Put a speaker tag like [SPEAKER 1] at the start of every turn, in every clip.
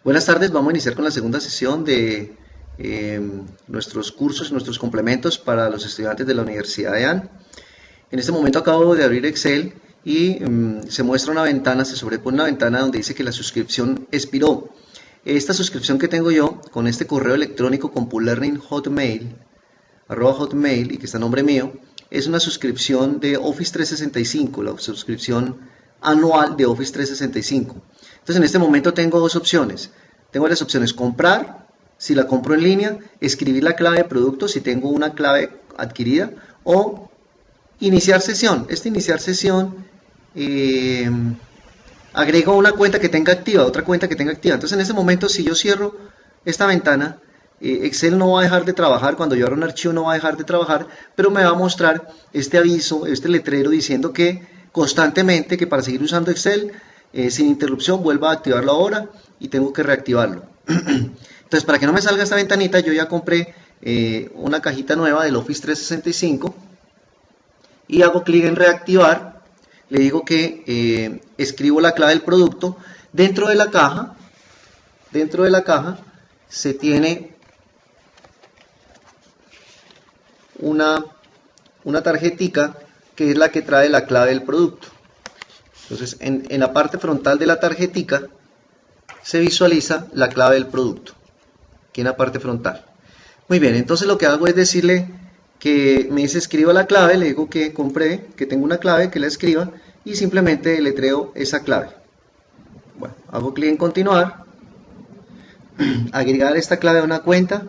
[SPEAKER 1] Buenas tardes, vamos a iniciar con la segunda sesión de nuestros cursos y nuestros complementos para los estudiantes de la Universidad de AN. En este momento acabo de abrir Excel y se muestra una ventana, se sobrepone una ventana donde dice que la suscripción expiró. Esta suscripción que tengo yo con este correo electrónico CompuLearning Hotmail, @hotmail, y que está a nombre mío, es una suscripción de Office 365, la suscripción anual de Office 365. Entonces en este momento tengo dos opciones. Tengo las opciones comprar, si la compro en línea, escribir la clave de producto si tengo una clave adquirida, o iniciar sesión. Iniciar sesión agrego una cuenta que tenga activa, otra cuenta que tenga activa. Entonces en este momento, si yo cierro esta ventana, Excel no va a dejar de trabajar. Cuando yo abro un archivo no va a dejar de trabajar, pero me va a mostrar este aviso, este letrero diciendo que constantemente, que para seguir usando Excel sin interrupción vuelva a activarlo ahora y tengo que reactivarlo. Entonces, para que no me salga esta ventanita, yo ya compré una cajita nueva del Office 365 y hago clic en reactivar. Le digo que escribo la clave del producto. Dentro de la caja se tiene una tarjetica que es la que trae la clave del producto. Entonces en la parte frontal de la tarjetica se visualiza la clave del producto, aquí en la parte frontal. Muy bien, entonces lo que hago es decirle que me dice escriba la clave, le digo que compré, que tengo una clave, que la escriba y simplemente deletreo esa clave. Bueno, hago clic en continuar, agregar esta clave a una cuenta.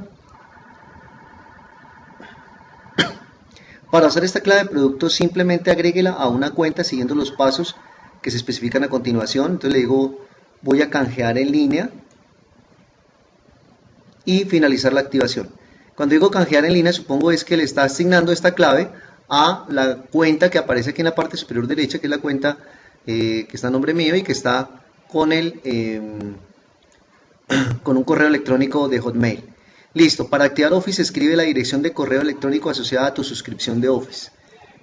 [SPEAKER 1] Para usar esta clave de producto simplemente agréguela a una cuenta siguiendo los pasos que se especifican a continuación. Entonces le digo voy a canjear en línea y finalizar la activación. Cuando digo canjear en línea, supongo es que le está asignando esta clave a la cuenta que aparece aquí en la parte superior derecha, que es la cuenta que está a nombre mío y que está con con un correo electrónico de Hotmail. Listo, para activar Office escribe la dirección de correo electrónico asociada a tu suscripción de Office.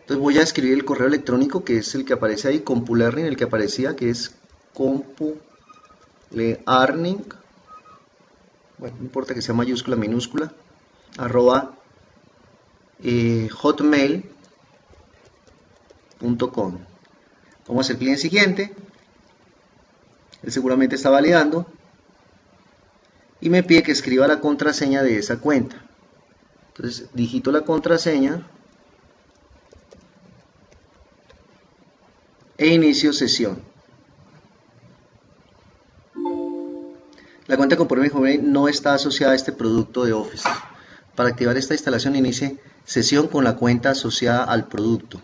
[SPEAKER 1] Entonces voy a escribir el correo electrónico que es el que aparece ahí, CompuLearning, el que aparecía, que es CompuLearning, bueno, no importa que sea mayúscula, minúscula, @hotmail.com. Vamos a hacer clic en siguiente. Él seguramente está validando y me pide que escriba la contraseña de esa cuenta. Entonces digito la contraseña e inicio sesión. La cuenta CompuLearning no está asociada a este producto de Office. Para activar esta instalación inicie sesión con la cuenta asociada al producto.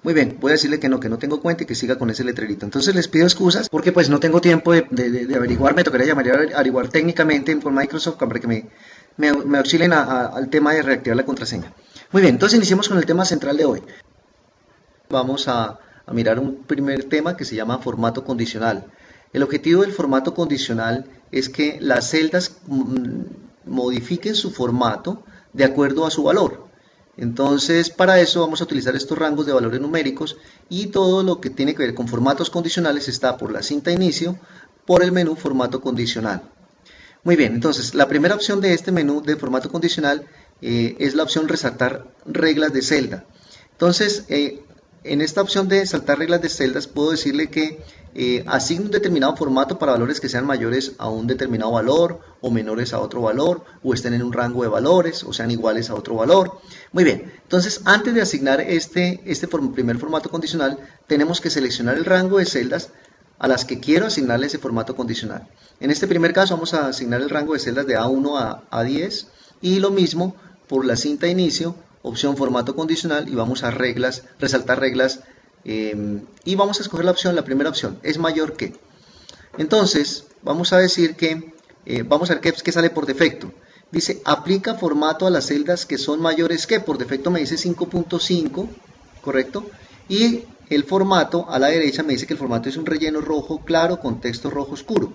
[SPEAKER 1] Muy bien, voy a decirle que no tengo cuenta y que siga con ese letrerito. Entonces les pido excusas porque pues no tengo tiempo de averiguar, me tocaría averiguar técnicamente con Microsoft para que me auxilien al tema de reactivar la contraseña. Muy bien, entonces iniciemos con el tema central de hoy. Vamos a mirar un primer tema que se llama formato condicional. El objetivo del formato condicional es que las celdas modifiquen su formato de acuerdo a su valor. Entonces, para eso vamos a utilizar estos rangos de valores numéricos y todo lo que tiene que ver con formatos condicionales está por la cinta inicio, por el menú formato condicional. Muy bien, entonces la primera opción de este menú de formato condicional es la opción resaltar reglas de celda. Entonces, en esta opción de saltar reglas de celdas puedo decirle que asigne un determinado formato para valores que sean mayores a un determinado valor o menores a otro valor o estén en un rango de valores o sean iguales a otro valor. Muy bien, entonces antes de asignar este primer formato condicional tenemos que seleccionar el rango de celdas a las que quiero asignarle ese formato condicional. En este primer caso vamos a asignar el rango de celdas de A1 a A10 y lo mismo por la cinta inicio, opción formato condicional y vamos a resaltar reglas y vamos a escoger la primera opción, es mayor que. Entonces vamos a decir que, vamos a ver qué sale por defecto. Dice aplica formato a las celdas que son mayores que, por defecto me dice 5.5, correcto, y el formato a la derecha me dice que el formato es un relleno rojo claro con texto rojo oscuro.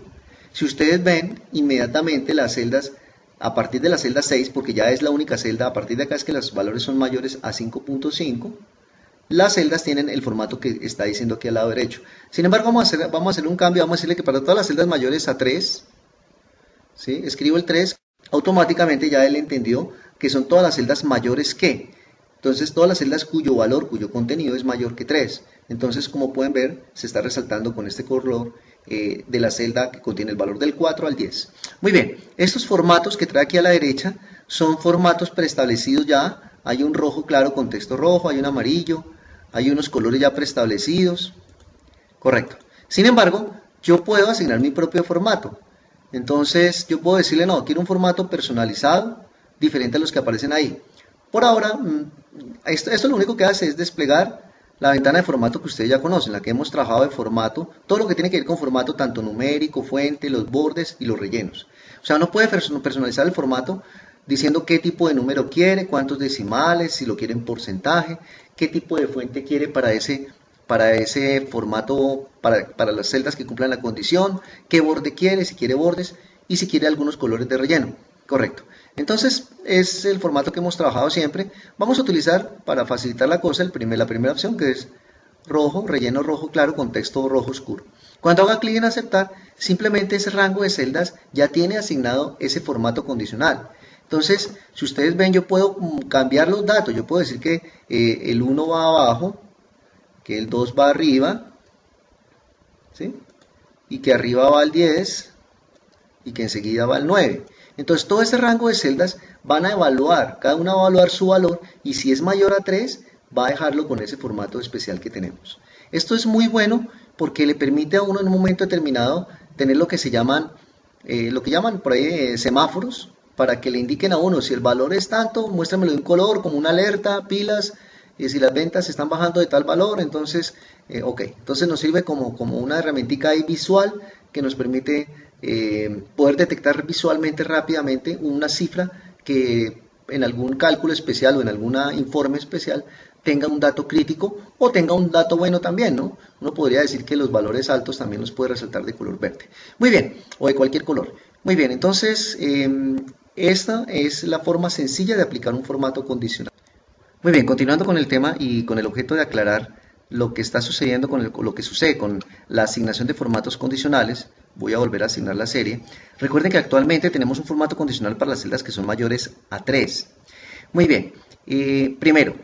[SPEAKER 1] Si ustedes ven, inmediatamente las celdas, a partir de la celda 6, porque ya es la única celda, a partir de acá es que los valores son mayores a 5.5, las celdas tienen el formato que está diciendo aquí al lado derecho. Sin embargo, vamos a hacer un cambio, vamos a decirle que para todas las celdas mayores a 3, ¿sí? Escribo el 3, automáticamente ya él entendió que son todas las celdas mayores que. Entonces todas las celdas cuyo valor, cuyo contenido es mayor que 3. Entonces, como pueden ver, se está resaltando con este color de la celda que contiene el valor del 4 al 10. Muy bien, estos formatos que trae aquí a la derecha son formatos preestablecidos ya. Hay un rojo claro con texto rojo, hay un amarillo, hay unos colores ya preestablecidos. Correcto. Sin embargo, yo puedo asignar mi propio formato. Entonces, yo puedo decirle, no, quiero un formato personalizado, diferente a los que aparecen ahí. Por ahora, esto lo único que hace es desplegar la ventana de formato que ustedes ya conocen, la que hemos trabajado de formato, todo lo que tiene que ver con formato, tanto numérico, fuente, los bordes y los rellenos. O sea, uno puede personalizar el formato diciendo qué tipo de número quiere, cuántos decimales, si lo quiere en porcentaje, qué tipo de fuente quiere para ese formato, para las celdas que cumplan la condición, qué borde quiere, si quiere bordes y si quiere algunos colores de relleno. Correcto. Entonces es el formato que hemos trabajado siempre. Vamos a utilizar para facilitar la cosa la primera opción, que es rojo, relleno rojo claro con texto rojo oscuro. Cuando haga clic en aceptar, simplemente ese rango de celdas ya tiene asignado ese formato condicional. Entonces, si ustedes ven, yo puedo cambiar los datos. Yo puedo decir que el 1 va abajo, que el 2 va arriba, ¿sí? Y que arriba va el 10 y que enseguida va el 9. Entonces todo ese rango de celdas van a evaluar, cada una va a evaluar su valor y si es mayor a 3 va a dejarlo con ese formato especial que tenemos. Esto es muy bueno porque le permite a uno en un momento determinado tener lo que llaman por ahí semáforos, para que le indiquen a uno si el valor es tanto, muéstramelo de un color como una alerta, pilas, si las ventas están bajando de tal valor, entonces, entonces nos sirve como una herramientica ahí visual que nos permite poder detectar visualmente rápidamente una cifra que en algún cálculo especial o en algún informe especial tenga un dato crítico o tenga un dato bueno también, ¿no? Uno podría decir que los valores altos también los puede resaltar de color verde. Muy bien, o de cualquier color. Muy bien, entonces esta es la forma sencilla de aplicar un formato condicional. Muy bien, continuando con el tema y con el objeto de aclarar lo que está sucediendo lo que sucede con la asignación de formatos condicionales, voy a volver a asignar la serie. Recuerden que actualmente tenemos un formato condicional para las celdas que son mayores a 3. Muy bien, primero,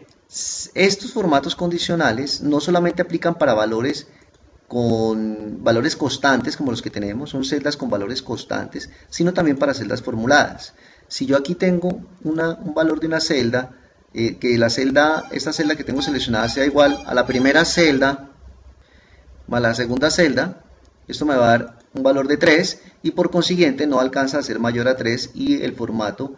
[SPEAKER 1] estos formatos condicionales no solamente aplican para valores con valores constantes como los que tenemos, son celdas con valores constantes, sino también para celdas formuladas. Si yo aquí tengo un valor de una celda, que esta celda que tengo seleccionada sea igual a la primera celda más la segunda celda, esto me va a dar un valor de 3 y por consiguiente no alcanza a ser mayor a 3 y el formato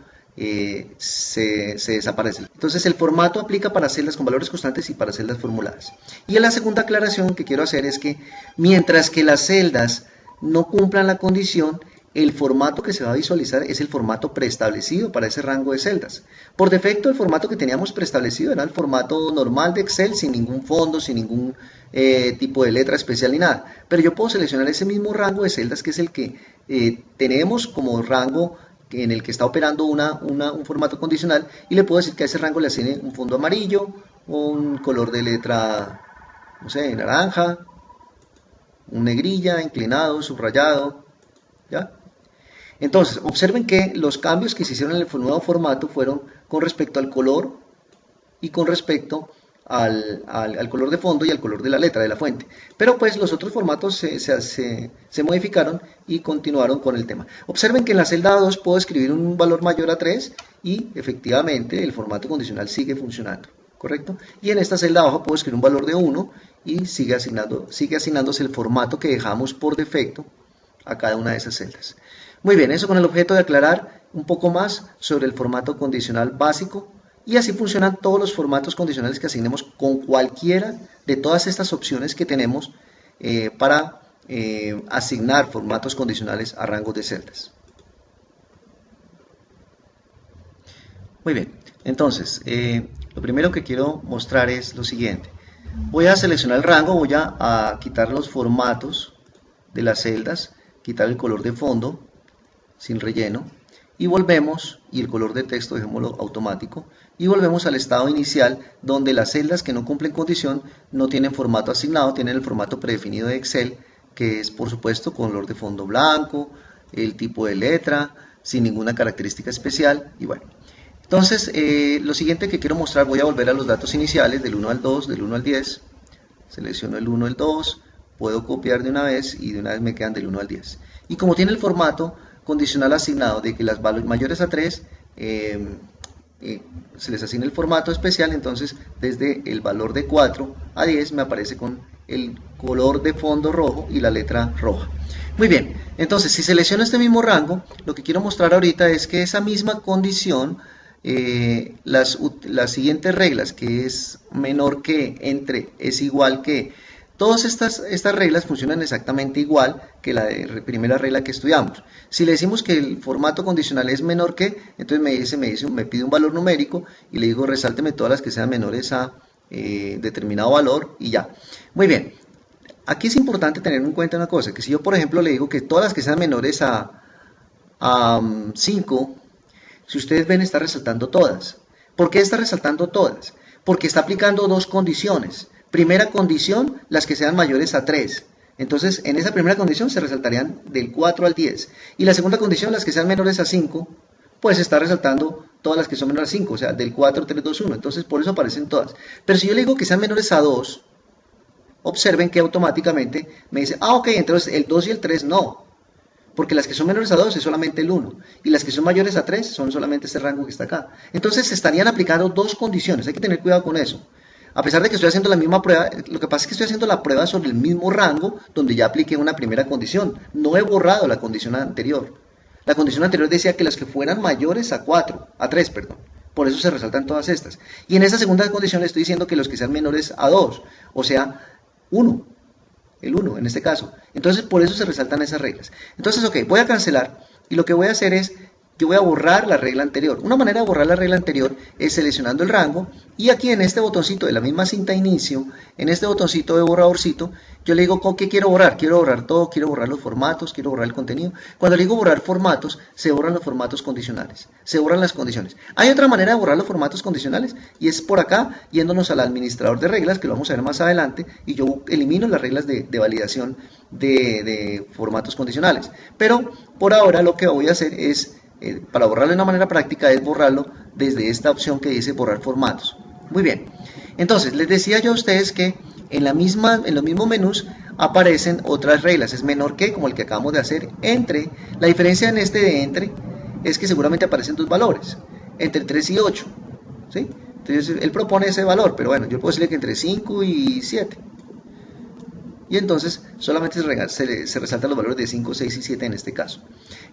[SPEAKER 1] se desaparece. Entonces el formato aplica para celdas con valores constantes y para celdas formuladas. Y la segunda aclaración que quiero hacer es que mientras que las celdas no cumplan la condición, el formato que se va a visualizar es el formato preestablecido para ese rango de celdas. Por defecto el formato que teníamos preestablecido era el formato normal de Excel sin ningún fondo, sin ningún tipo de letra especial ni nada. Pero yo puedo seleccionar ese mismo rango de celdas que es el que tenemos como rango en el que está operando un formato condicional y le puedo decir que a ese rango le asigne un fondo amarillo o un color de letra, no sé, naranja, un negrilla, inclinado, subrayado, ¿ya? Entonces, observen que los cambios que se hicieron en el nuevo formato fueron con respecto al color y con respecto al color de fondo y al color de la letra de la fuente. Pero pues los otros formatos se modificaron y continuaron con el tema. Observen que en la celda 2 puedo escribir un valor mayor a 3 y efectivamente el formato condicional sigue funcionando, ¿correcto? Y en esta celda abajo puedo escribir un valor de 1 y sigue asignándose el formato que dejamos por defecto a cada una de esas celdas. Muy bien, eso con el objeto de aclarar un poco más sobre el formato condicional básico y así funcionan todos los formatos condicionales que asignemos con cualquiera de todas estas opciones que tenemos para asignar formatos condicionales a rangos de celdas. Muy bien, entonces lo primero que quiero mostrar es lo siguiente. Voy a seleccionar el rango, voy a quitar los formatos de las celdas, quitar el color de fondo sin relleno y volvemos, y el color de texto dejémoslo automático, y volvemos al estado inicial donde las celdas que no cumplen condición no tienen formato asignado, tienen el formato predefinido de Excel, que es por supuesto color de fondo blanco, el tipo de letra, sin ninguna característica especial, y bueno. Entonces, lo siguiente que quiero mostrar, voy a volver a los datos iniciales, del 1 al 2, del 1 al 10, selecciono el 1, el 2, puedo copiar de una vez y de una vez me quedan del 1 al 10. Y como tiene el formato condicional asignado de que las mayores a 3 se les asigna el formato especial, entonces desde el valor de 4 a 10 me aparece con el color de fondo rojo y la letra roja. Muy bien, entonces si selecciono este mismo rango, lo que quiero mostrar ahorita es que esa misma condición, las siguientes reglas, que es menor que, entre, es igual que, todas estas reglas funcionan exactamente igual que la primera regla que estudiamos. Si le decimos que el formato condicional es menor que, entonces me pide un valor numérico y le digo resálteme todas las que sean menores a determinado valor y ya. Muy bien, aquí es importante tener en cuenta una cosa, que si yo por ejemplo le digo que todas las que sean menores a 5, si ustedes ven está resaltando todas. ¿Por qué está resaltando todas? Porque está aplicando dos condiciones. Primera condición, las que sean mayores a 3. Entonces, en esa primera condición se resaltarían del 4 al 10. Y la segunda condición, las que sean menores a 5, pues está resaltando todas las que son menores a 5, o sea, del 4, 3, 2, 1. Entonces, por eso aparecen todas. Pero si yo le digo que sean menores a 2, observen que automáticamente me dice, ok, entonces el 2 y el 3 no. Porque las que son menores a 2 es solamente el 1. Y las que son mayores a 3 son solamente este rango que está acá. Entonces, se estarían aplicando dos condiciones. Hay que tener cuidado con eso. A pesar de que estoy haciendo la misma prueba, lo que pasa es que estoy haciendo la prueba sobre el mismo rango donde ya apliqué una primera condición. No he borrado la condición anterior. La condición anterior decía que las que fueran mayores a 3, perdón. Por eso se resaltan todas estas. Y en esa segunda condición le estoy diciendo que los que sean menores a 2, o sea, 1. El 1 en este caso. Entonces, por eso se resaltan esas reglas. Entonces, ok, voy a cancelar y lo que voy a hacer es, yo voy a borrar la regla anterior. Una manera de borrar la regla anterior es seleccionando el rango y aquí en este botoncito de la misma cinta inicio, en este botoncito de borradorcito, yo le digo ¿qué quiero borrar? Quiero borrar todo, quiero borrar los formatos, quiero borrar el contenido. Cuando le digo borrar formatos, se borran los formatos condicionales, se borran las condiciones. Hay otra manera de borrar los formatos condicionales y es por acá, yéndonos al administrador de reglas, que lo vamos a ver más adelante, y yo elimino las reglas de validación de formatos condicionales. Pero por ahora lo que voy a hacer es, para borrarlo de una manera práctica, es borrarlo desde esta opción que dice borrar formatos. Muy bien, entonces les decía yo a ustedes que en los mismos menús aparecen otras reglas, es menor que, como el que acabamos de hacer, entre. La diferencia en este de entre es que seguramente aparecen dos valores, entre 3 y 8, ¿sí? Entonces él propone ese valor, pero bueno, yo puedo decirle que entre 5 y 7. Y entonces solamente se resaltan los valores de 5, 6 y 7 en este caso.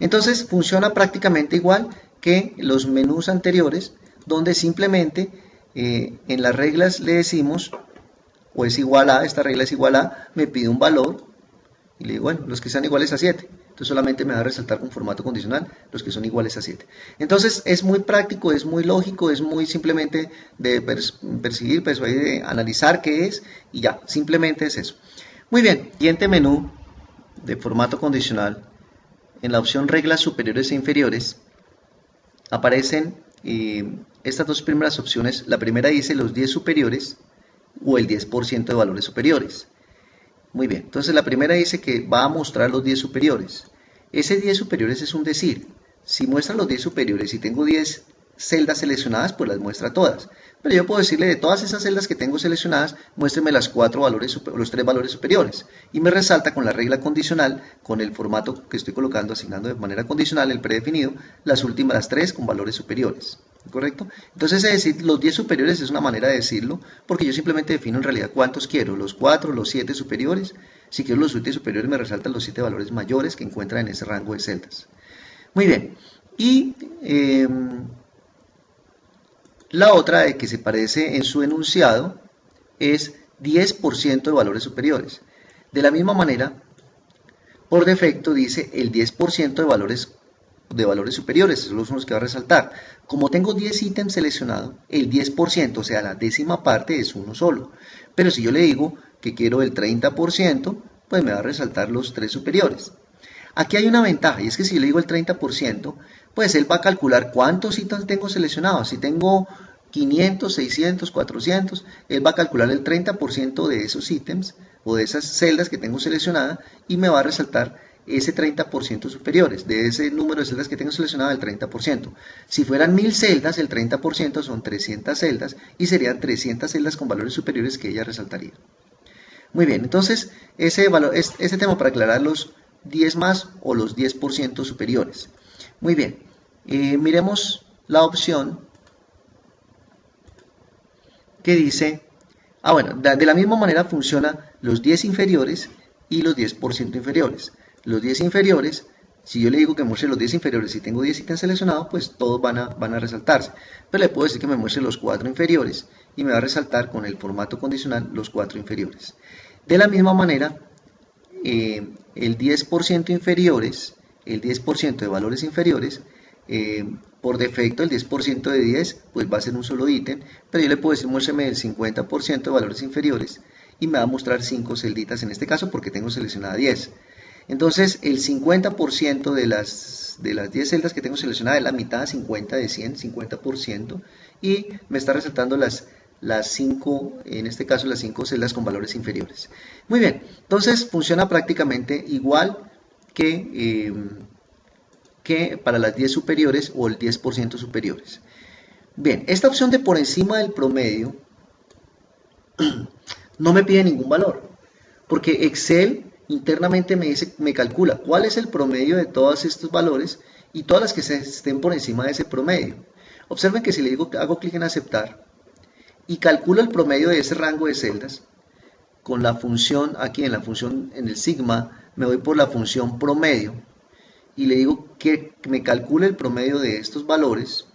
[SPEAKER 1] Entonces funciona prácticamente igual que los menús anteriores, donde simplemente en las reglas le decimos, o es igual a, esta regla es igual a, me pide un valor, y le digo, bueno, los que sean iguales a 7. Entonces solamente me va a resaltar con formato condicional los que son iguales a 7. Entonces es muy práctico, es muy lógico, es muy simplemente de percibir, persuadir, de analizar qué es, y ya, simplemente es eso. Muy bien, siguiente menú de formato condicional, en la opción reglas superiores e inferiores, aparecen estas dos primeras opciones. La primera dice los 10 superiores o el 10% de valores superiores. Muy bien, entonces la primera dice que va a mostrar los 10 superiores. Ese 10 superiores es un decir. Si muestra los 10 superiores y tengo 10 celdas seleccionadas, pues las muestra todas. Pero yo puedo decirle de todas esas celdas que tengo seleccionadas, muéstreme los 3 valores superiores. Y me resalta con la regla condicional, con el formato que estoy colocando, asignando de manera condicional el predefinido, las 3 con valores superiores. ¿Correcto? Entonces, es decir, los 10 superiores es una manera de decirlo, porque yo simplemente defino en realidad cuántos quiero, los 4, los 7 superiores. Si quiero los 7 superiores, me resaltan los 7 valores mayores que encuentran en ese rango de celdas. Muy bien. Y la otra de que se parece en su enunciado es 10% de valores superiores. De la misma manera, por defecto dice el 10% de valores superiores, esos son los que va a resaltar. Como tengo 10 ítems seleccionados, el 10%, o sea, la décima parte es uno solo. Pero si yo le digo que quiero el 30%, pues me va a resaltar los 3 superiores. Aquí hay una ventaja, y es que si yo le digo el 30%, pues él va a calcular cuántos ítems tengo seleccionados. Si tengo 500, 600, 400, él va a calcular el 30% de esos ítems o de esas celdas que tengo seleccionadas y me va a resaltar ese 30% superiores, de ese número de celdas que tengo seleccionado, el 30%. Si fueran 1000 celdas, el 30% son 300 celdas y serían 300 celdas con valores superiores que ella resaltaría. Muy bien, entonces ese tema para aclarar los 10 más o los 10% superiores. Muy bien, miremos la opción que dice, bueno, de la misma manera funciona los 10 inferiores y los 10% inferiores. Los 10 inferiores, si yo le digo que muestre los 10 inferiores y tengo 10 ítems seleccionados, pues todos van a resaltarse. Pero le puedo decir que me muestre los 4 inferiores y me va a resaltar con el formato condicional los 4 inferiores. De la misma manera, el 10% inferiores, el 10% de valores inferiores, por defecto el 10% de 10 pues va a ser un solo ítem, pero yo le puedo decir muéstrame el 50% de valores inferiores y me va a mostrar 5 celditas en este caso porque tengo seleccionada 10. Entonces el 50% de las 10 celdas que tengo seleccionadas es la mitad, 50 de 100, 50%, y me está resaltando las 5, en este caso las 5 celdas con valores inferiores. Muy bien, entonces funciona prácticamente igual que para las 10 superiores o el 10% superiores. Bien, esta opción de por encima del promedio no me pide ningún valor, porque Excel internamente me calcula cuál es el promedio de todos estos valores y todas las que estén por encima de ese promedio. Observen que si le digo, hago clic en aceptar y calculo el promedio de ese rango de celdas, con la función aquí en el sigma, me voy por la función promedio y le digo que me calcule el promedio de estos valores,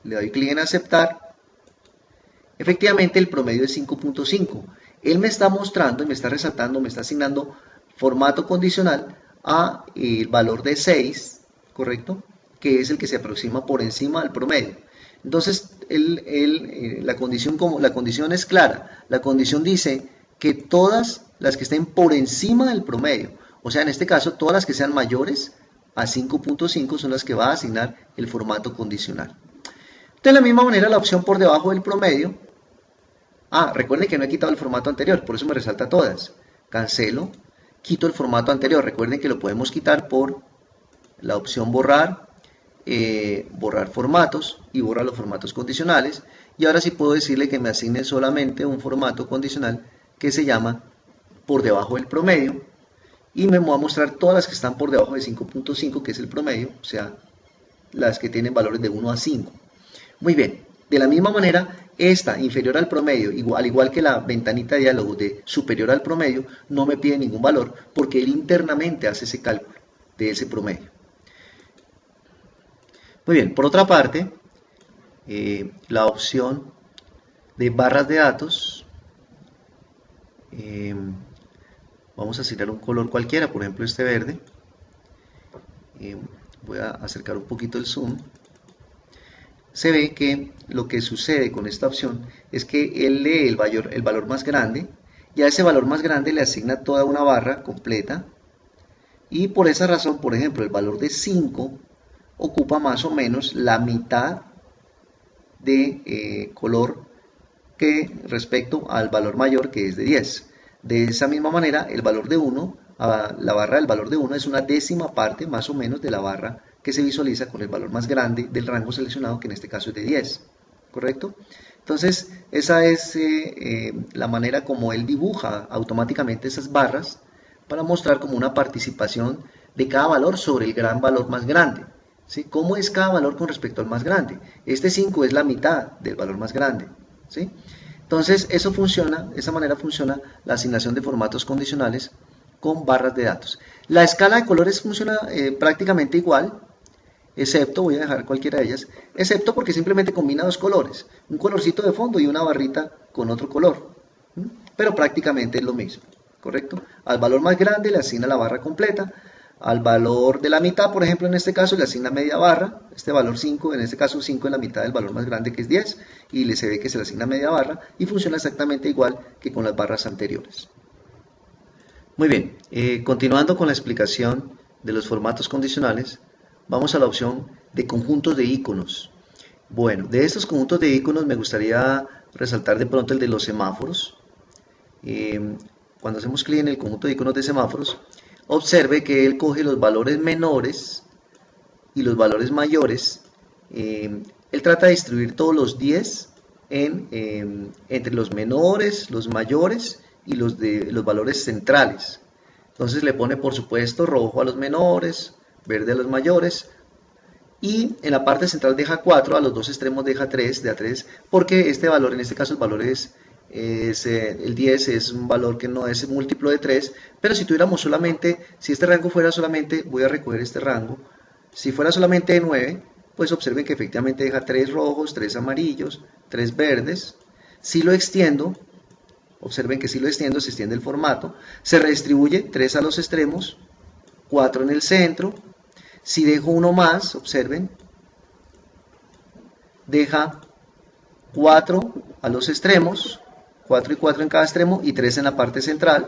[SPEAKER 1] le doy clic en aceptar. Efectivamente el promedio es 5.5. Él me está mostrando y me está resaltando, me está asignando formato condicional a el valor de 6, ¿correcto? Que es el que se aproxima por encima del promedio. Entonces la condición es clara. La condición dice que todas las que estén por encima del promedio, o sea, en este caso, todas las que sean mayores a 5.5 son las que va a asignar el formato condicional. De la misma manera, la opción por debajo del promedio. Recuerden que no he quitado el formato anterior, por eso me resalta todas. Cancelo, quito el formato anterior. Recuerden que lo podemos quitar por la opción borrar, borrar formatos y borrar los formatos condicionales. Y ahora sí puedo decirle que me asigne solamente un formato condicional que se llama por debajo del promedio. Y me va a mostrar todas las que están por debajo de 5.5, que es el promedio, o sea, las que tienen valores de 1 a 5. Muy bien, de la misma manera, esta inferior al promedio, al igual que la ventanita de diálogo de superior al promedio, no me pide ningún valor porque él internamente hace ese cálculo de ese promedio. Muy bien, por otra parte, la opción de barras de datos, vamos a asignar un color cualquiera, por ejemplo este verde. Voy a acercar un poquito el zoom. Se ve que lo que sucede con esta opción es que él lee el valor más grande y a ese valor más grande le asigna toda una barra completa, y por esa razón, por ejemplo, el valor de 5 ocupa más o menos la mitad de color que respecto al valor mayor, que es de 10. De esa misma manera, el valor de 1, la barra del valor de 1 es una décima parte más o menos de la barra que se visualiza con el valor más grande del rango seleccionado, que en este caso es de 10, ¿correcto? Entonces, esa es la manera como él dibuja automáticamente esas barras para mostrar como una participación de cada valor sobre el gran valor más grande, ¿sí? ¿Cómo es cada valor con respecto al más grande? Este 5 es la mitad del valor más grande, ¿sí? Entonces, eso funciona, de esa manera funciona la asignación de formatos condicionales con barras de datos. La escala de colores funciona prácticamente igual, excepto, voy a dejar cualquiera de ellas, excepto porque simplemente combina dos colores, un colorcito de fondo y una barrita con otro color, pero prácticamente es lo mismo, ¿correcto? Al valor más grande le asigna la barra completa, al valor de la mitad, por ejemplo, en este caso le asigna media barra, este valor 5, en este caso 5 es la mitad del valor más grande, que es 10, y se ve que se le asigna media barra, y funciona exactamente igual que con las barras anteriores. Muy bien, continuando con la explicación de los formatos condicionales, vamos a la opción de conjuntos de iconos. Bueno, de estos conjuntos de iconos me gustaría resaltar de pronto el de los semáforos. Cuando hacemos clic en el conjunto de iconos de semáforos, observe que él coge los valores menores y los valores mayores. Él trata de distribuir todos los 10 entre los menores, los mayores y los valores centrales. Entonces le pone, por supuesto, rojo a los menores, verde a los mayores, y en la parte central deja 4, a los dos extremos deja 3, de a 3, porque este valor, en este caso el valor el 10 es un valor que no es múltiplo de 3, pero si tuviéramos solamente, si este rango fuera solamente, voy a recoger este rango, si fuera solamente de 9, pues observen que efectivamente deja 3 rojos, 3 amarillos, 3 verdes. Si lo extiendo, observen que si lo extiendo, se extiende el formato, se redistribuye 3 a los extremos, 4 en el centro. Si dejo uno más, observen, deja 4 a los extremos, 4 y 4 en cada extremo y 3 en la parte central.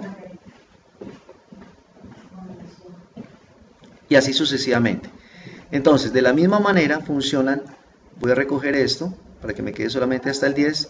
[SPEAKER 1] Y así sucesivamente. Entonces, de la misma manera funcionan, voy a recoger esto para que me quede solamente hasta el 10,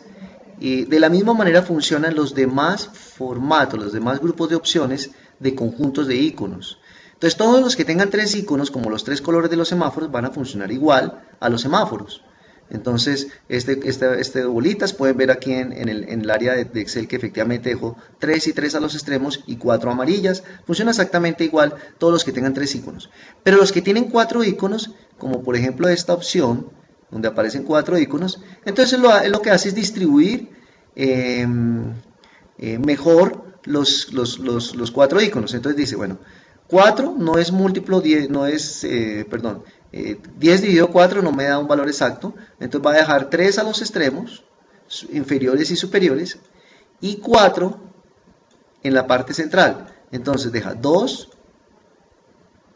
[SPEAKER 1] y de la misma manera funcionan los demás formatos, los demás grupos de opciones de conjuntos de iconos. Entonces, todos los que tengan 3 iconos, como los 3 colores de los semáforos, van a funcionar igual a los semáforos. Entonces, este bolitas, pueden ver aquí en el área de Excel que efectivamente dejó 3 y 3 a los extremos y 4 amarillas. Funciona exactamente igual todos los que tengan 3 iconos. Pero los que tienen 4 iconos, como por ejemplo esta opción, donde aparecen 4 iconos, entonces lo que hace es distribuir mejor los 4 iconos. Entonces dice, bueno, 4 no es múltiplo, 10 no es, 10 dividido 4 no me da un valor exacto, entonces va a dejar 3 a los extremos, inferiores y superiores, y 4 en la parte central. Entonces deja 2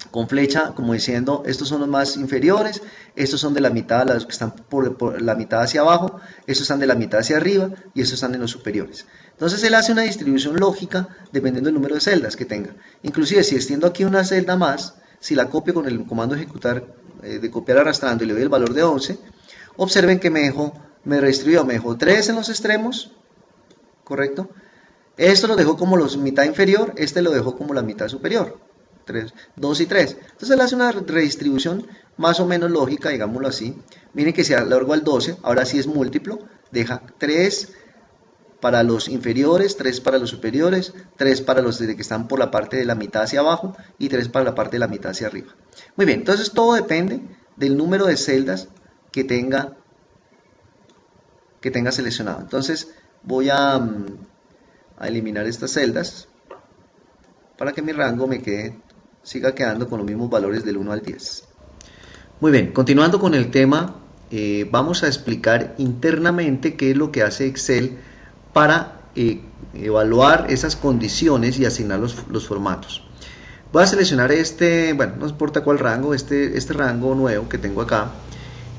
[SPEAKER 1] con flecha, como diciendo, estos son los más inferiores, estos son de la mitad, los que están por la mitad hacia abajo, estos están de la mitad hacia arriba, y estos están en los superiores. Entonces él hace una distribución lógica dependiendo del número de celdas que tenga. Inclusive si extiendo aquí una celda más, si la copio con el comando ejecutar, de copiar arrastrando, y le doy el valor de 11, observen que me dejó 3 en los extremos, ¿correcto? Esto lo dejó como la mitad inferior, este lo dejó como la mitad superior, 2 y 3. Entonces él hace una redistribución más o menos lógica, digámoslo así. Miren que si alargo al 12, ahora sí es múltiplo, deja 3 para los inferiores, 3 para los superiores, 3 para los que están por la parte de la mitad hacia abajo y 3 para la parte de la mitad hacia arriba. Muy bien, entonces todo depende del número de celdas que tenga seleccionado. Entonces voy a eliminar estas celdas para que mi rango siga quedando con los mismos valores del 1 al 10. Muy bien, continuando con el tema, vamos a explicar internamente qué es lo que hace Excel para evaluar esas condiciones y asignar los formatos. Voy a seleccionar bueno, no importa cuál rango, este rango nuevo que tengo acá,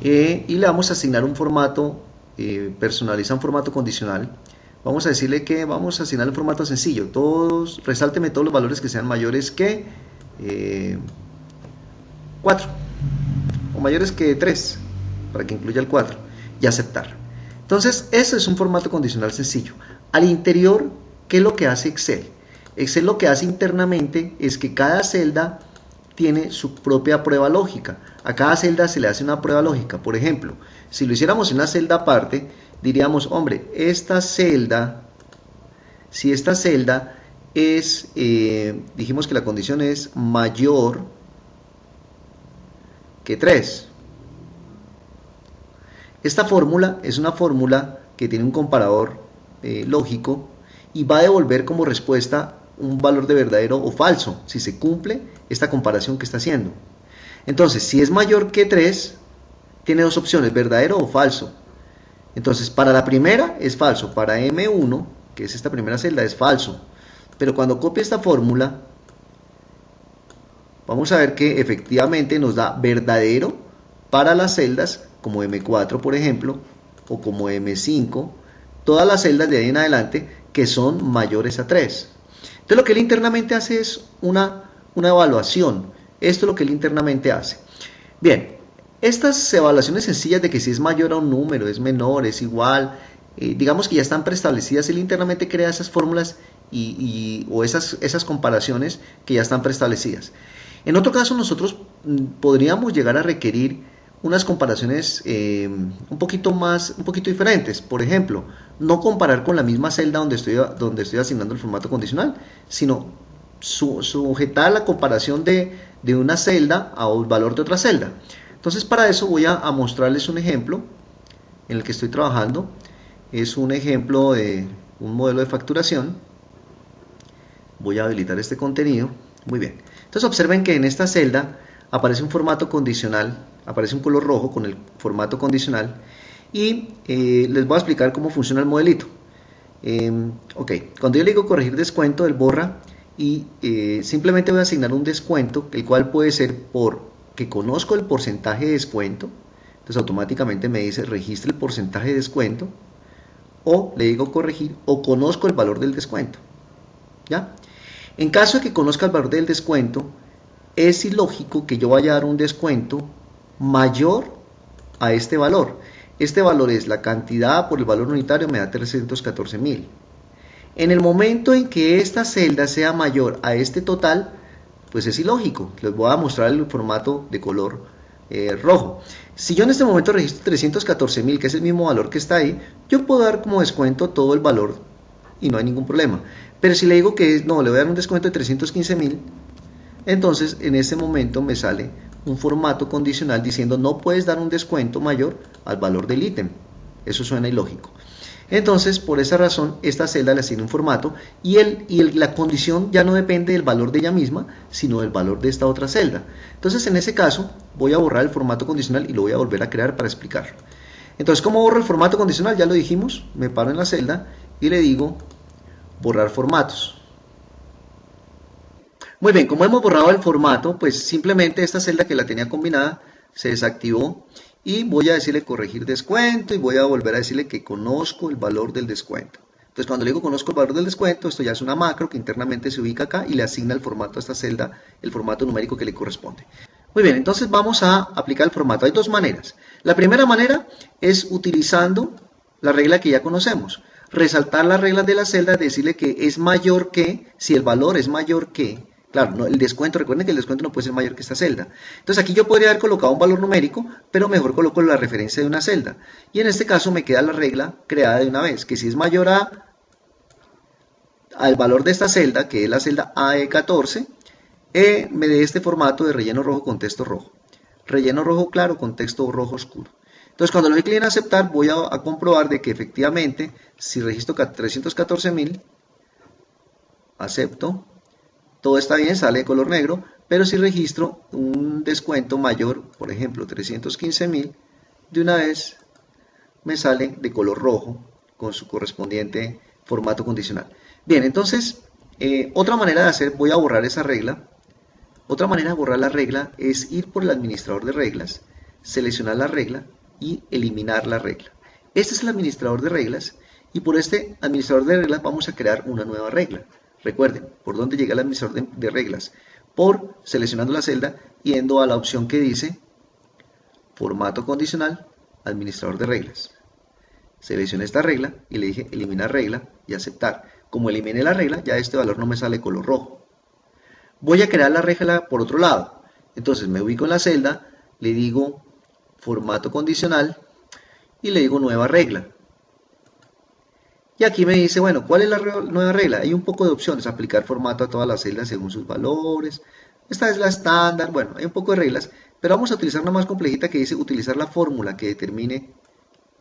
[SPEAKER 1] y le vamos a asignar un formato, personaliza un formato condicional. Vamos a decirle que vamos a asignar un formato sencillo, resálteme todos los valores que sean mayores que 4 o mayores que 3, para que incluya el 4, y aceptar. Entonces, ese es un formato condicional sencillo. Al interior, ¿qué es lo que hace Excel? Excel lo que hace internamente es que cada celda tiene su propia prueba lógica. A cada celda se le hace una prueba lógica. Por ejemplo, si lo hiciéramos en una celda aparte, diríamos, hombre, si esta celda es, dijimos que la condición es mayor que 3. Esta fórmula es una fórmula que tiene un comparador lógico y va a devolver como respuesta un valor de verdadero o falso, si se cumple esta comparación que está haciendo. Entonces, si es mayor que 3, tiene dos opciones, verdadero o falso. Entonces, para la primera es falso, para M1, que es esta primera celda, es falso. Pero cuando copie esta fórmula, vamos a ver que efectivamente nos da verdadero para las celdas como M4, por ejemplo, o como M5, todas las celdas de ahí en adelante que son mayores a 3. Entonces lo que él internamente hace es una evaluación. Esto es lo que él internamente hace. Bien, estas evaluaciones sencillas de que si es mayor a un número, es menor, es igual, digamos que ya están preestablecidas, él internamente crea esas fórmulas o esas comparaciones que ya están preestablecidas. En otro caso, nosotros podríamos llegar a requerir unas comparaciones un poquito diferentes. Por ejemplo, no comparar con la misma celda donde estoy asignando el formato condicional, sino sujetar la comparación de una celda al valor de otra celda. Entonces, para eso voy a mostrarles un ejemplo en el que estoy trabajando. Es un ejemplo de un modelo de facturación. Voy a habilitar este contenido. Muy bien. Entonces observen que en esta celda aparece un formato condicional, aparece un color rojo con el formato condicional y les voy a explicar cómo funciona el modelito. Ok, cuando yo le digo corregir descuento, él borra y simplemente voy a asignar un descuento, el cual puede ser porque conozco el porcentaje de descuento, entonces automáticamente me dice registre el porcentaje de descuento, o le digo corregir o conozco el valor del descuento. ¿Ya? En caso de que conozca el valor del descuento, es ilógico que yo vaya a dar un descuento mayor a este valor. Este valor es la cantidad por el valor unitario, me da 314.000. En el momento en que esta celda sea mayor a este total, pues es ilógico. Les voy a mostrar el formato de color rojo. Si yo en este momento registro 314.000, que es el mismo valor que está ahí, yo puedo dar como descuento todo el valor y no hay ningún problema. Pero si le digo que no, le voy a dar un descuento de 315.000, entonces en ese momento me sale un formato condicional diciendo no puedes dar un descuento mayor al valor del ítem. Eso suena ilógico. Entonces, por esa razón, esta celda le asigna un formato y la condición ya no depende del valor de ella misma, sino del valor de esta otra celda. Entonces, en ese caso, voy a borrar el formato condicional y lo voy a volver a crear para explicar. Entonces, ¿cómo borro el formato condicional? Ya lo dijimos, me paro en la celda y le digo borrar formatos. Muy bien, como hemos borrado el formato, pues simplemente esta celda que la tenía combinada se desactivó y voy a decirle corregir descuento y voy a volver a decirle que conozco el valor del descuento. Entonces cuando le digo conozco el valor del descuento, esto ya es una macro que internamente se ubica acá y le asigna el formato a esta celda, el formato numérico que le corresponde. Muy bien, entonces vamos a aplicar el formato. Hay dos maneras. La primera manera es utilizando la regla que ya conocemos. Resaltar las reglas de la celda, decirle que es mayor que, si el valor es mayor que, claro, no, el descuento, recuerden que el descuento no puede ser mayor que esta celda. Entonces aquí yo podría haber colocado un valor numérico, pero mejor coloco la referencia de una celda. Y en este caso me queda la regla creada de una vez, que si es mayor al valor de esta celda, que es la celda AE14, me dé este formato de relleno rojo con texto rojo. Relleno rojo claro con texto rojo oscuro. Entonces cuando le doy clic en aceptar voy a comprobar de que efectivamente si registro 314.000, acepto, todo está bien, sale de color negro, pero si registro un descuento mayor, por ejemplo 315.000, de una vez me sale de color rojo con su correspondiente formato condicional. Bien, entonces otra manera de hacer, voy a borrar esa regla. Otra manera de borrar la regla es ir por el administrador de reglas, seleccionar la regla y eliminar la regla. Este es el administrador de reglas y por este administrador de reglas vamos a crear una nueva regla. Recuerden, ¿por dónde llega el administrador de reglas? Por seleccionando la celda, yendo a la opción que dice formato condicional, administrador de reglas. Seleccioné esta regla y le dije eliminar regla y aceptar. Como eliminé la regla, ya este valor no me sale color rojo. Voy a crear la regla por otro lado. Entonces me ubico en la celda, le digo formato condicional y le digo nueva regla. Y aquí me dice, bueno, ¿cuál es la nueva regla? Hay un poco de opciones, aplicar formato a todas las celdas según sus valores. Esta es la estándar, bueno, hay un poco de reglas, pero vamos a utilizar una más complejita que dice utilizar la fórmula que determine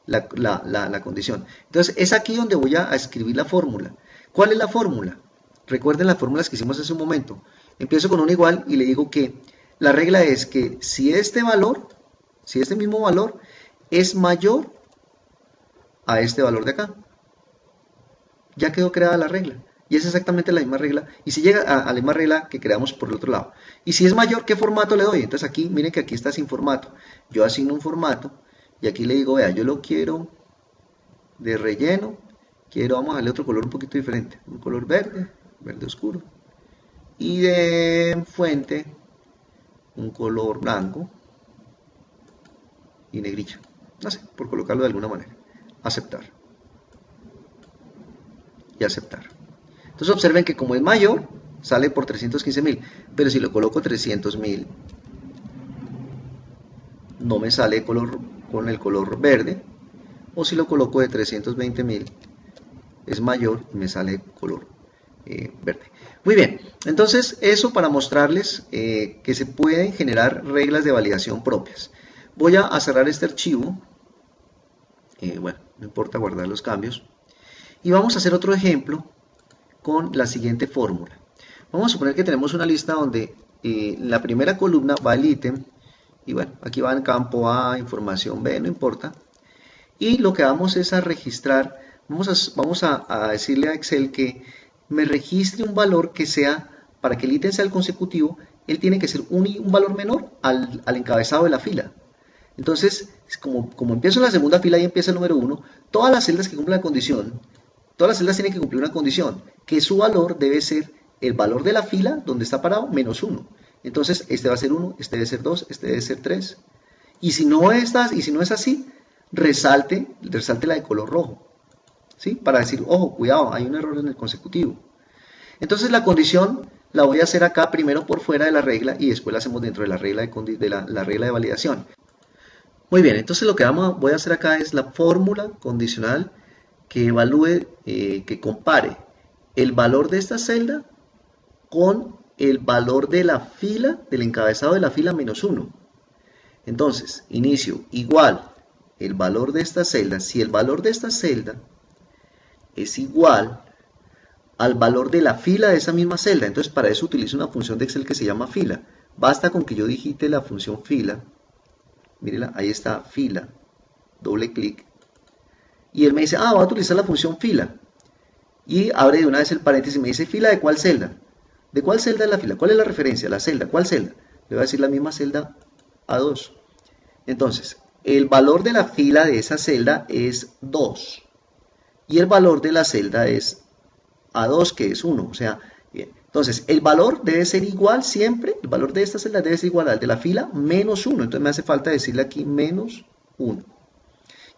[SPEAKER 1] la condición. Entonces es aquí donde voy a escribir la fórmula. ¿Cuál es la fórmula? Recuerden las fórmulas que hicimos hace un momento. Empiezo con un igual y le digo que la regla es que si este mismo valor es mayor a este valor de acá, ya quedó creada la regla. Y es exactamente la misma regla. Y si llega a la misma regla que creamos por el otro lado. Y si es mayor, ¿qué formato le doy? Entonces aquí, miren que aquí está sin formato. Yo asigno un formato y aquí le digo, vea, yo lo quiero de relleno. Vamos a darle otro color un poquito diferente. Un color verde, verde oscuro. Y de fuente, un color blanco y negrilla. No sé, por colocarlo de alguna manera. Aceptar. Y aceptar. Entonces observen que como es mayor, sale por 315.000, pero si lo coloco 300.000, no me sale color, con el color verde, o si lo coloco de 320.000, es mayor y me sale color verde. Muy bien, entonces eso para mostrarles que se pueden generar reglas de validación propias. Voy a cerrar este archivo, bueno, no importa guardar los cambios, y vamos a hacer otro ejemplo con la siguiente fórmula. Vamos a suponer que tenemos una lista donde en la primera columna va el ítem, y bueno, aquí va en campo A, información B, no importa, y lo que vamos es a registrar, vamos a decirle a Excel que me registre un valor que sea, para que el ítem sea el consecutivo, él tiene que ser un valor menor al encabezado de la fila. Entonces, como empiezo en la segunda fila y empieza el número 1, todas las celdas que cumplen la condición, todas las celdas tienen que cumplir una condición, que su valor debe ser el valor de la fila donde está parado menos 1. Entonces, este va a ser 1, este debe ser 2, este debe ser 3. Y si no es así, resalte la de color rojo, ¿sí? Para decir, ojo, cuidado, hay un error en el consecutivo. Entonces la condición la voy a hacer acá primero por fuera de la regla y después la hacemos dentro de la regla la regla de validación. Muy bien, entonces lo que voy a hacer acá es la fórmula condicional que evalúe, que compare el valor de esta celda con el valor de la fila, del encabezado de la fila menos 1. Entonces, inicio igual el valor de esta celda, si el valor de esta celda es igual al valor de la fila de esa misma celda, entonces para eso utilizo una función de Excel que se llama fila. Basta con que yo digite la función fila, mírenla, ahí está fila, doble clic, y él me dice, voy a utilizar la función fila, y abre de una vez el paréntesis y me dice, ¿fila de cuál celda? ¿De cuál celda es la fila? ¿Cuál es la referencia? La celda, ¿cuál celda? Le voy a decir la misma celda A2. Entonces, el valor de la fila de esa celda es 2. Y el valor de la celda es A2, que es 1. O sea, bien. Entonces, el valor debe ser igual siempre, el valor de esta celda debe ser igual al de la fila menos 1. Entonces me hace falta decirle aquí menos 1.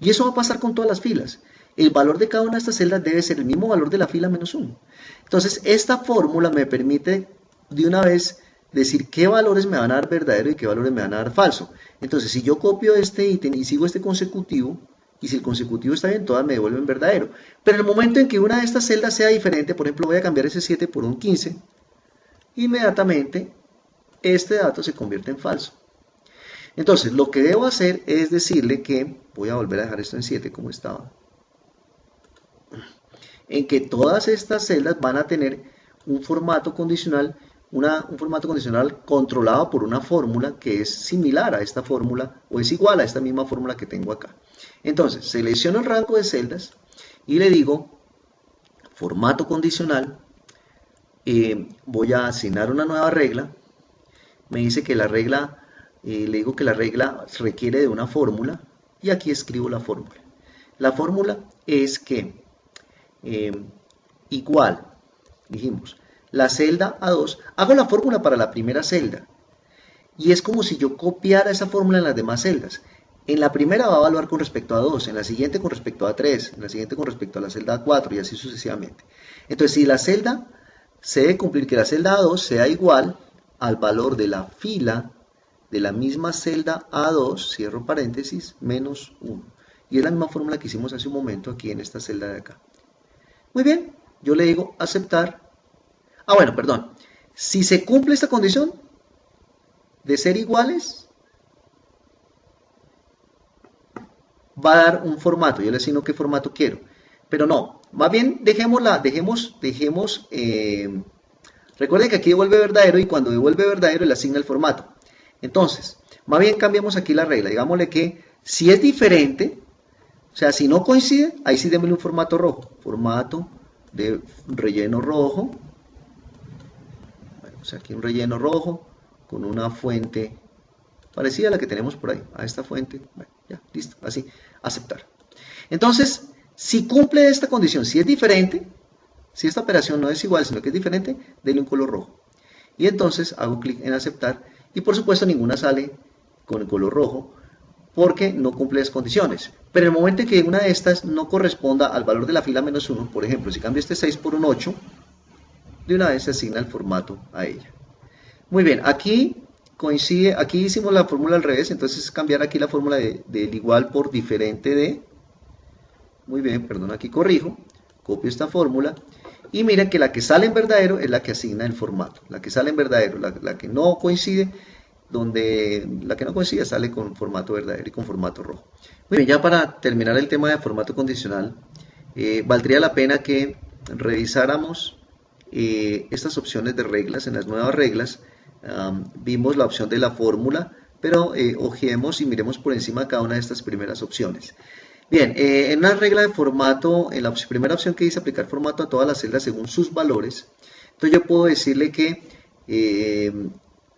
[SPEAKER 1] Y eso va a pasar con todas las filas. El valor de cada una de estas celdas debe ser el mismo valor de la fila menos 1. Entonces, esta fórmula me permite de una vez decir qué valores me van a dar verdadero y qué valores me van a dar falso. Entonces, si yo copio este ítem y sigo este consecutivo, y si el consecutivo está bien, todas me devuelven verdadero. Pero en el momento en que una de estas celdas sea diferente, por ejemplo, voy a cambiar ese 7 por un 15, inmediatamente este dato se convierte en falso. Entonces, lo que debo hacer es decirle que, voy a volver a dejar esto en 7 como estaba, en que todas estas celdas van a tener un formato condicional, un formato condicional controlado por una fórmula que es similar a esta fórmula o es igual a esta misma fórmula que tengo acá. Entonces, selecciono el rango de celdas y le digo formato condicional, voy a asignar una nueva regla, me dice que la regla, le digo que la regla requiere de una fórmula y aquí escribo la fórmula. La fórmula es que igual, dijimos, la celda A2, hago la fórmula para la primera celda y es como si yo copiara esa fórmula en las demás celdas. En la primera va a evaluar con respecto a 2, en la siguiente con respecto a 3, en la siguiente con respecto a la celda 4 y así sucesivamente. Entonces, si la celda se debe cumplir que la celda A2 sea igual al valor de la fila de la misma celda A2, cierro paréntesis, menos 1. Y es la misma fórmula que hicimos hace un momento aquí en esta celda de acá. Muy bien, yo le digo aceptar. Bueno, perdón. Si se cumple esta condición de ser iguales, va a dar un formato. Yo le asigno qué formato quiero. Pero no, más bien recuerden que aquí devuelve verdadero y cuando devuelve verdadero le asigna el formato. Entonces, más bien cambiamos aquí la regla. Digámosle que si es diferente, o sea, si no coincide, ahí sí démosle un formato rojo. Formato de relleno rojo. Bueno, o sea, aquí un relleno rojo con una fuente parecida a la que tenemos por ahí, a esta fuente. Bueno, ya, listo, así, aceptar. Entonces, si cumple esta condición, si es diferente, si esta operación no es igual, sino que es diferente, denle un color rojo. Y entonces hago clic en aceptar y por supuesto ninguna sale con el color rojo porque no cumple las condiciones. Pero en el momento en que una de estas no corresponda al valor de la fila menos 1, por ejemplo, si cambio este 6 por un 8, de una vez se asigna el formato a ella. Muy bien, aquí coincide, aquí hicimos la fórmula al revés, entonces cambiar aquí la fórmula del igual por diferente de. Muy bien, perdón, aquí corrijo, copio esta fórmula y miren que la que sale en verdadero es la que asigna el formato. La que sale en verdadero, la que no coincide, la que no coincide sale con formato verdadero y con formato rojo. Muy bien, ya para terminar el tema de formato condicional, valdría la pena que revisáramos estas opciones de reglas. En las nuevas reglas vimos la opción de la fórmula, pero ojeemos y miremos por encima de cada una de estas primeras opciones. Bien, en una regla de formato, en la primera opción que dice aplicar formato a todas las celdas según sus valores, entonces yo puedo decirle que,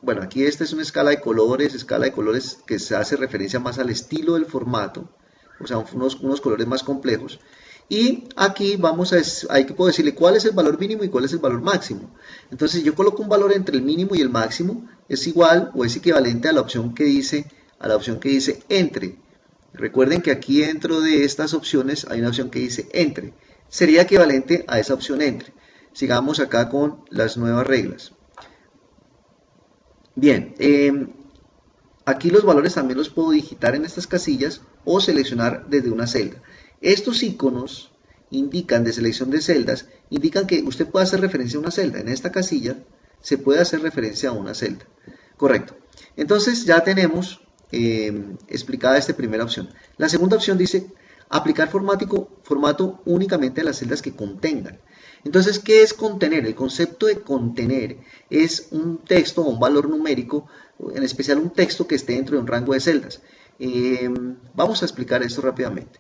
[SPEAKER 1] bueno, aquí esta es una escala de colores que se hace referencia más al estilo del formato, o sea, unos colores más complejos. Y aquí hay que puedo decirle cuál es el valor mínimo y cuál es el valor máximo. Entonces, si yo coloco un valor entre el mínimo y el máximo, es igual o es equivalente a la opción que dice, entre. Recuerden que aquí dentro de estas opciones hay una opción que dice entre. Sería equivalente a esa opción entre. Sigamos acá con las nuevas reglas. Bien, aquí los valores también los puedo digitar en estas casillas o seleccionar desde una celda. Estos iconos indican de selección de celdas, indican que usted puede hacer referencia a una celda. En esta casilla se puede hacer referencia a una celda. Correcto. Entonces ya tenemos explicada esta primera opción. La segunda opción dice aplicar formato únicamente a las celdas que contengan. Entonces, ¿qué es contener? El concepto de contener es un texto o un valor numérico, en especial un texto que esté dentro de un rango de celdas. Vamos a explicar esto rápidamente.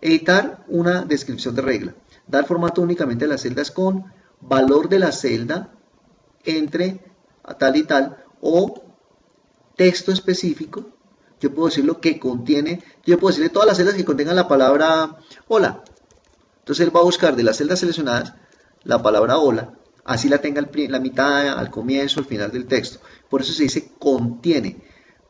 [SPEAKER 1] Editar una descripción de regla. Dar formato únicamente a las celdas con valor de la celda entre tal y tal o texto específico. Yo puedo decir lo que contiene, yo puedo decirle todas las celdas que contengan la palabra hola. Entonces él va a buscar de las celdas seleccionadas la palabra hola, así la tenga la mitad, al comienzo, al final del texto. Por eso se dice contiene.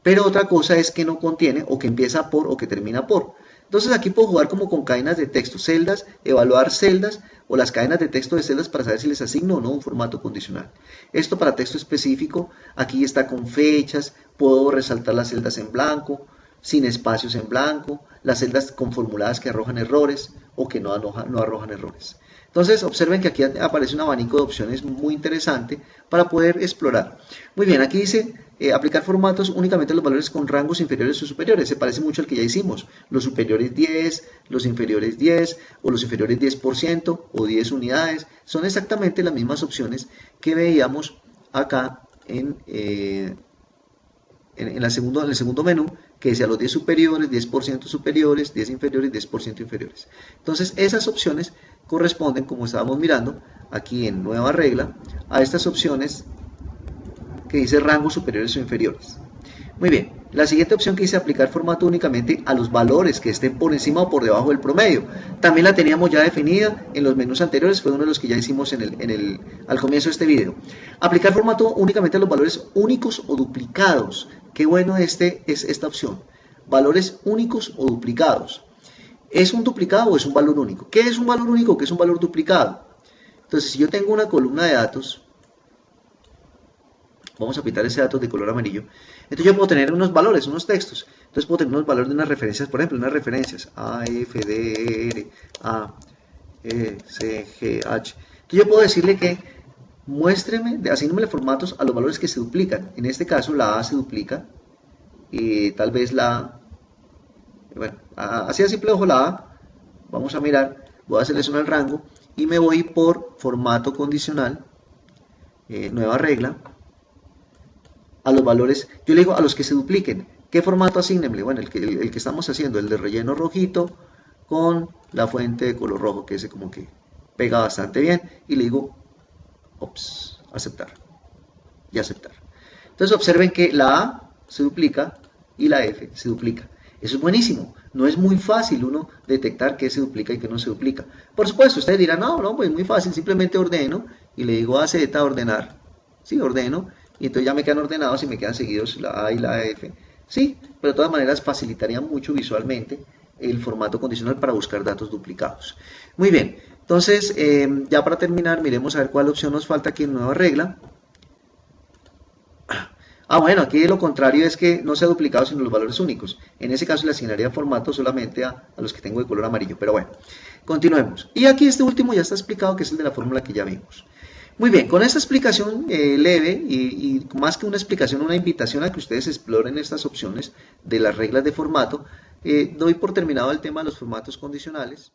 [SPEAKER 1] Pero otra cosa es que no contiene o que empieza por o que termina por. Entonces aquí puedo jugar como con cadenas de texto, celdas, evaluar celdas o las cadenas de texto de celdas para saber si les asigno o no un formato condicional. Esto para texto específico, aquí está con fechas, puedo resaltar las celdas en blanco, sin espacios en blanco, las celdas con formuladas que arrojan errores o que no arrojan errores. Entonces observen que aquí aparece un abanico de opciones muy interesante para poder explorar. Muy bien, aquí dice aplicar formatos únicamente a los valores con rangos inferiores o superiores. Se parece mucho al que ya hicimos. Los superiores 10, los inferiores 10 o los inferiores 10% o 10 unidades. Son exactamente las mismas opciones que veíamos acá en el segundo menú, que decía los 10 superiores, 10% superiores, 10 inferiores, 10% inferiores. Entonces esas opciones corresponden, como estábamos mirando aquí en nueva regla, a estas opciones que dice rangos superiores o inferiores. Muy bien, la siguiente opción que dice aplicar formato únicamente a los valores que estén por encima o por debajo del promedio. También la teníamos ya definida en los menús anteriores, fue uno de los que ya hicimos al comienzo de este video. Aplicar formato únicamente a los valores únicos o duplicados. Qué bueno es esta opción. Valores únicos o duplicados. ¿Es un duplicado o es un valor único? ¿Qué es un valor único o qué es un valor duplicado? Entonces, si yo tengo una columna de datos, vamos a pintar ese datos de color amarillo, entonces yo puedo tener unos valores, unos textos. Entonces puedo tener unos valores de unas referencias, por ejemplo, unas referencias A, F, D, E, R, A, E, C, G, H. Entonces yo puedo decirle que muéstreme, asígneme formatos a los valores que se duplican. En este caso la A se duplica, y tal vez la A, bueno, así de simple ojo la A, vamos a mirar, voy a seleccionar el rango y me voy por formato condicional, nueva regla, a los valores, yo le digo a los que se dupliquen. ¿Qué formato asígnenle? Bueno, el que estamos haciendo, el de relleno rojito con la fuente de color rojo, que ese como que pega bastante bien, y le digo aceptar y aceptar. Entonces observen que la A se duplica y la F se duplica. Eso es buenísimo. No es muy fácil uno detectar qué se duplica y qué no se duplica. Por supuesto, ustedes dirán, no, pues muy fácil, simplemente ordeno y le digo a Z ordenar. Sí, ordeno y entonces ya me quedan ordenados y me quedan seguidos la A y la F. Sí, pero de todas maneras facilitaría mucho visualmente el formato condicional para buscar datos duplicados. Muy bien, entonces ya para terminar miremos a ver cuál opción nos falta aquí en nueva regla. Bueno, aquí lo contrario es que no sea duplicado sino los valores únicos. En ese caso le asignaría formato solamente a los que tengo de color amarillo, pero bueno, continuemos. Y aquí este último ya está explicado, que es el de la fórmula que ya vimos. Muy bien, con esta explicación leve y más que una explicación, una invitación a que ustedes exploren estas opciones de las reglas de formato, doy por terminado el tema de los formatos condicionales.